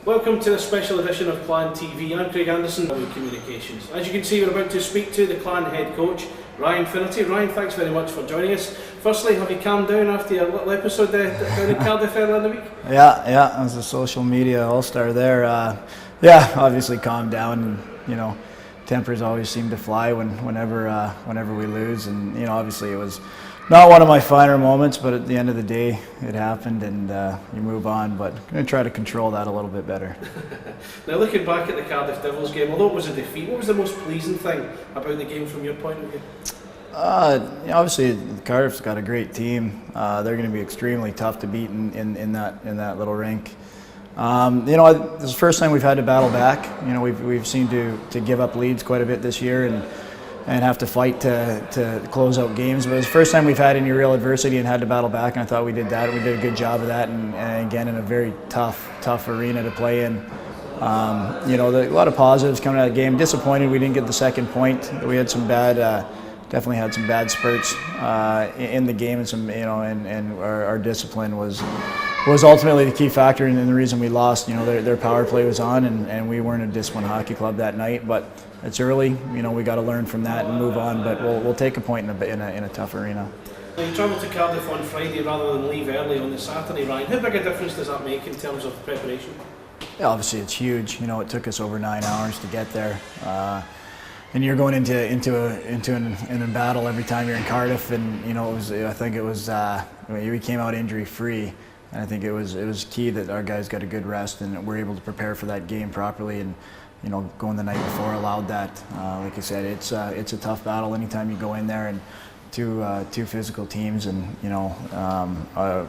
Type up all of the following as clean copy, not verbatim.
Welcome to a special edition of Clan TV. I'm Craig Anderson, Communications. As you can see, we're about to speak to the Clan head coach, Ryan Finnerty. Ryan, thanks very much for joining us. Firstly, have you calmed down after your little episode down in Cardiff earlier in the week? Yeah, I was a social media all-star there. Obviously calmed down. And, tempers always seem to fly whenever we lose, and obviously it was not one of my finer moments, but at the end of the day it happened, and you move on. But I'm going to try to control that a little bit better. Now, looking back at the Cardiff Devils game, although it was a defeat, what was the most pleasing thing about the game from your point of view? Obviously Cardiff's got a great team. They're going to be extremely tough to beat in that little rink. This is the first time we've had to battle back. We've seemed to give up leads quite a bit this year and have to fight to close out games. But it's the first time we've had any real adversity and had to battle back, and I thought we did that. We did a good job of that, and again in a very tough arena to play in. A lot of positives coming out of the game. Disappointed we didn't get the second point. We had some definitely had some bad spurts in the game, and our discipline was ultimately the key factor and the reason we lost. Their power play was on, and we weren't a disciplined hockey club that night. But it's early. We got to learn from that and move on. But we'll take a point in a tough arena. Now, you travelled to Cardiff on Friday rather than leave early on the Saturday, Ryan. How big a difference does that make in terms of preparation? Yeah, obviously it's huge. It took us over 9 hours to get there. And you're going into a battle every time you're in Cardiff, and we came out injury free, and I think it was key that our guys got a good rest and we're able to prepare for that game properly. And going the night before allowed that. Like I said, it's a tough battle anytime you go in there, and two physical teams, and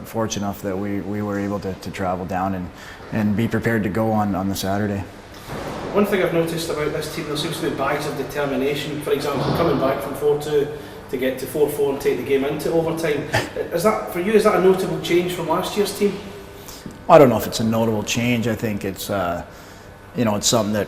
fortunate enough that we were able to travel down and be prepared to go on the Saturday. One thing I've noticed about this team, there seems to be bags of determination. For example, coming back from 4-2 to get to 4-4 and take the game into overtime. Is that a notable change from last year's team? I don't know if it's a notable change. I think it's it's something that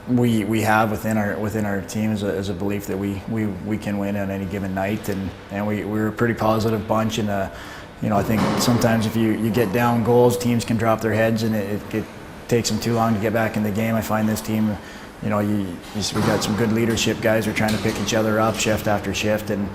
we have within our team as a belief that we can win on any given night, and we're a pretty positive bunch. And I think sometimes if you get down goals, teams can drop their heads, and it takes them too long to get back in the game. I find this team, we got some good leadership guys who are trying to pick each other up shift after shift, and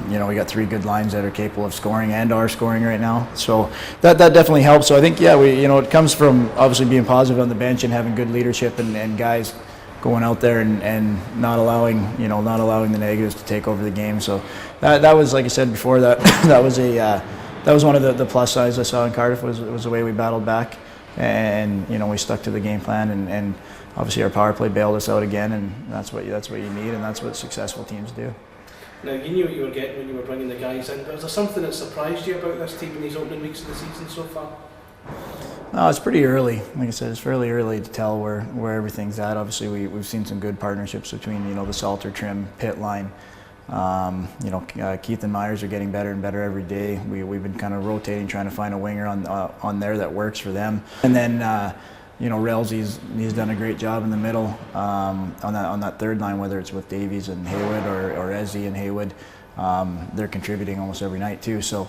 we got 3 good lines that are capable of scoring and are scoring right now. So that definitely helps. So I think it comes from obviously being positive on the bench and having good leadership and guys going out there and not allowing the negatives to take over the game. So that was, like I said before, that was one of the plus sides I saw in Cardiff was the way we battled back. And we stuck to the game plan, and obviously our power play bailed us out again, and that's what you need, and that's what successful teams do. Now, you knew what you were getting when you were bringing the guys in, but is there something that surprised you about this team in these opening weeks of the season so far? No, it's pretty early. Like I said, it's fairly early to tell where everything's at. Obviously, we've seen some good partnerships between the Salter, Trim, Pit line. Keith and Myers are getting better and better every day. We've been kind of rotating, trying to find a winger on there that works for them. And then Rels, he's done a great job in the middle on that third line, whether it's with Davies and Haywood or Ezzy and Haywood. They're contributing almost every night too. So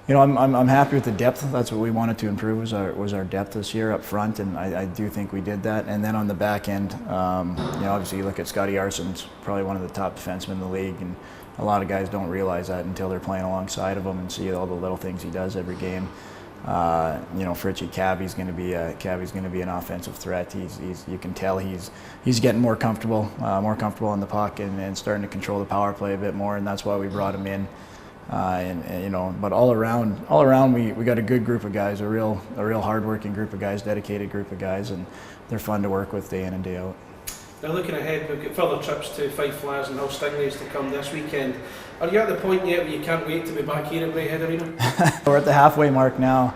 I'm happy with the depth. That's what we wanted to improve was our depth this year up front, and I do think we did that. And then on the back end, obviously you look at Scotty Arson's probably one of the top defensemen in the league, and a lot of guys don't realize that until they're playing alongside of him and see all the little things he does every game. Fritchie Cabby's going to be an offensive threat. You can tell he's getting more comfortable on the puck and starting to control the power play a bit more, and that's why we brought him in. But all around we got a good group of guys, a real hardworking group of guys, dedicated group of guys, and they're fun to work with day in and day out. Now, looking ahead, we've got further trips to Fife Flyers and Hull Stingrays to come this weekend. Are you at the point yet where you can't wait to be back here at Braehead Arena? We're at the halfway mark now,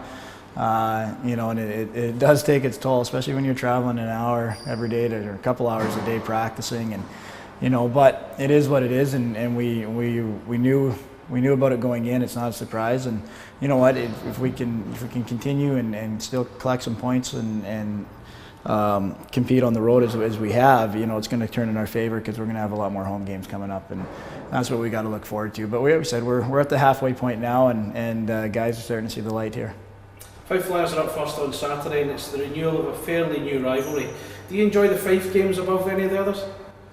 and it does take its toll, especially when you're traveling an hour every day or a couple hours a day practicing, and but it is what it is, and we knew about it going in. It's not a surprise, and you know what? If we can continue and still collect some points and compete on the road as we have, it's going to turn in our favor because we're going to have a lot more home games coming up, and that's what we got to look forward to. But we said we're at the halfway point now, and guys are starting to see the light here. Fife Flyers are up first on Saturday, and it's the renewal of a fairly new rivalry. Do you enjoy the Fife games above any of the others?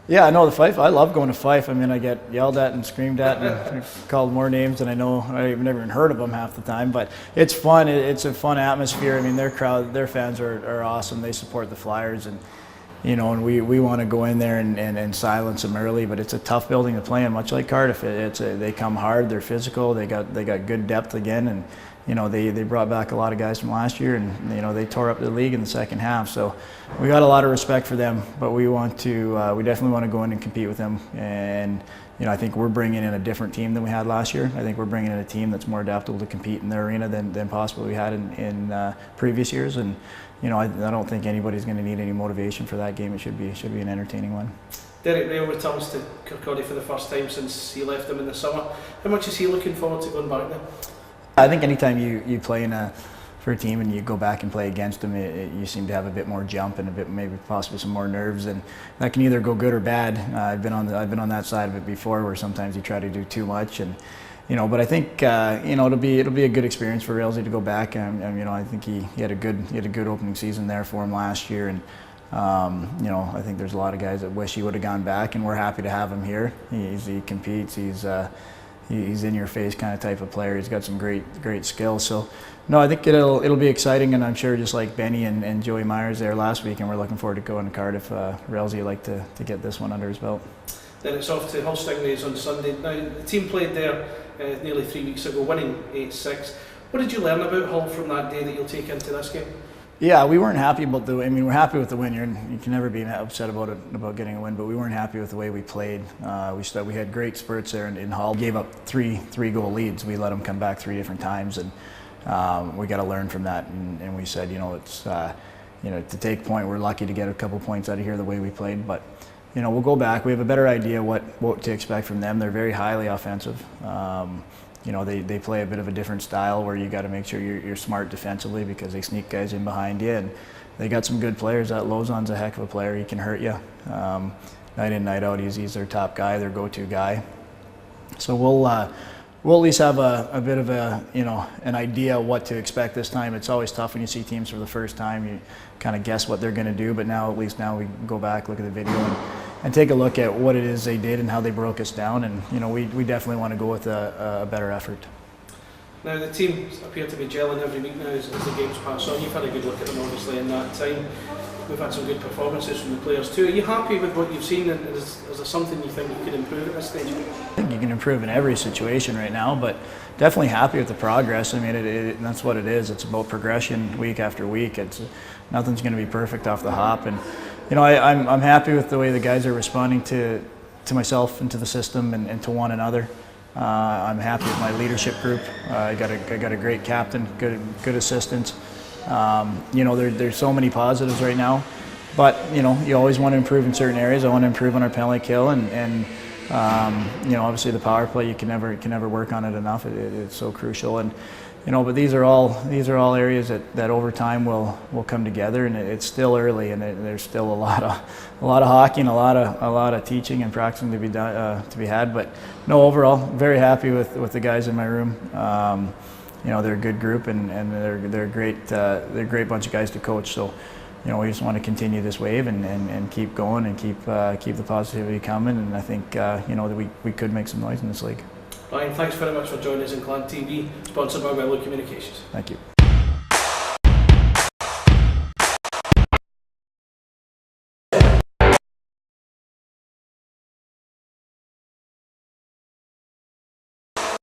Yeah, I know the Fife. I love going to Fife. I mean, I get yelled at and screamed at and called more names than I know. I've never even heard of them half the time, but it's fun. It's a fun atmosphere. I mean, their crowd, their fans are awesome. They support the Flyers, and and we want to go in there and silence them early. But it's a tough building to play in, much like Cardiff. They come hard. They're physical. They got good depth again, and they brought back a lot of guys from last year, and they tore up the league in the second half. So we got a lot of respect for them, but we definitely want to go in and compete with them. And I think we're bringing in a different team than we had last year. I think we're bringing in a team that's more adaptable to compete in their arena than possibly we had in previous years. And I don't think anybody's going to need any motivation for that game. It should be an entertaining one. Derek Rail returns to Cardiff for the first time since he left them in the summer. How much is he looking forward to going back there? I think anytime you play for a team and you go back and play against them, you seem to have a bit more jump and maybe possibly some more nerves, and that can either go good or bad. I've been on that side of it before, where sometimes you try to do too much, and but I think it'll be a good experience for Railsy to go back. I think he had a good opening season there for him last year, and I think there's a lot of guys that wish he would have gone back, and we're happy to have him here. He competes. He's in your face kind of type of player. He's got some great skills. So no, I think it'll be exciting, and I'm sure just like Benny and Joey Myers there last week, and we're looking forward to going to Cardiff. Railsy would like to get this one under his belt. Then it's off to Hull Stingrays on Sunday. Now the team played there nearly 3 weeks ago, winning 8-6. What did you learn about Hull from that day that you'll take into this game? Yeah, we weren't happy about we're happy with the win. You can never be upset about getting a win, but we weren't happy with the way we played. We had great spurts there in Hull. We gave up three goal leads. We let them come back 3 different times, and we got to learn from that. And we said, it's to take point. We're lucky to get a couple points out of here the way we played, but we'll go back. We have a better idea what to expect from them. They're very highly offensive. They play a bit of a different style where you got to make sure you're smart defensively, because they sneak guys in behind you, and they got some good players. That Lozon's a heck of a player. He can hurt you. Night in, night out, he's their top guy, their go-to guy. So we'll at least have a bit of an idea what to expect this time. It's always tough when you see teams for the first time. You kind of guess what they're going to do, but now we can go back, look at the video, and take a look at what it is they did and how they broke us down. And we definitely want to go with a better effort. Now the team appear to be gelling every week now as the games pass on. You've had a good look at them obviously in that time. We've had some good performances from the players too. Are you happy with what you've seen, and is there something you think you could improve at this stage? I think you can improve in every situation right now, but definitely happy with the progress. I mean, that's what it is. It's about progression week after week. Nothing's going to be perfect off the hop, and I'm happy with the way the guys are responding to myself and to the system and to one another. I'm happy with my leadership group. I got a great captain, good assistants. There's so many positives right now, but you always want to improve in certain areas. I want to improve on our penalty kill, and obviously the power play. You can never work on it enough. It's so crucial, and but these are all areas that over time will come together, and it's still early, and there's still a lot of hockey and a lot of teaching and practicing to be had. But no, overall, very happy with the guys in my room. They're a good group, and they're a great bunch of guys to coach. So we just want to continue this wave and keep going and keep the positivity coming. And I think that we could make some noise in this league. Ryan, thanks very much for joining us in Clan TV, sponsored by Midweek Communications. Thank you.